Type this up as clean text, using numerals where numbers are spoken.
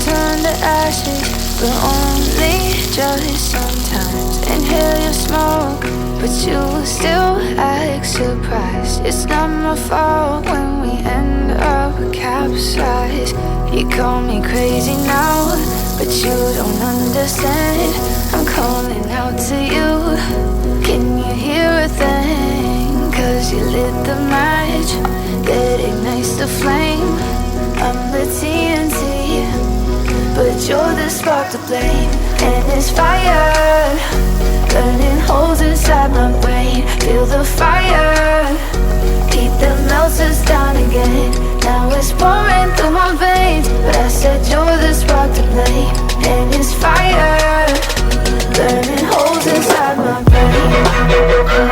turn to ashes, but only just sometimes. Inhale your smoke, but you still act surprised. It's not my fault when we end up capsized. You call me crazy now, but you don't understand. I'm calling out to you. Can you hear a thing? 'Cause you lit the match that ignites the flame. I'm the TNT, but you're the spark to blame. And it's fire, burning holes inside my brain. Feel the fire, heat that melts us down again. Now it's pouring through my veins, but I said you're the spark to blame. And it's fire, burning holes inside my brain.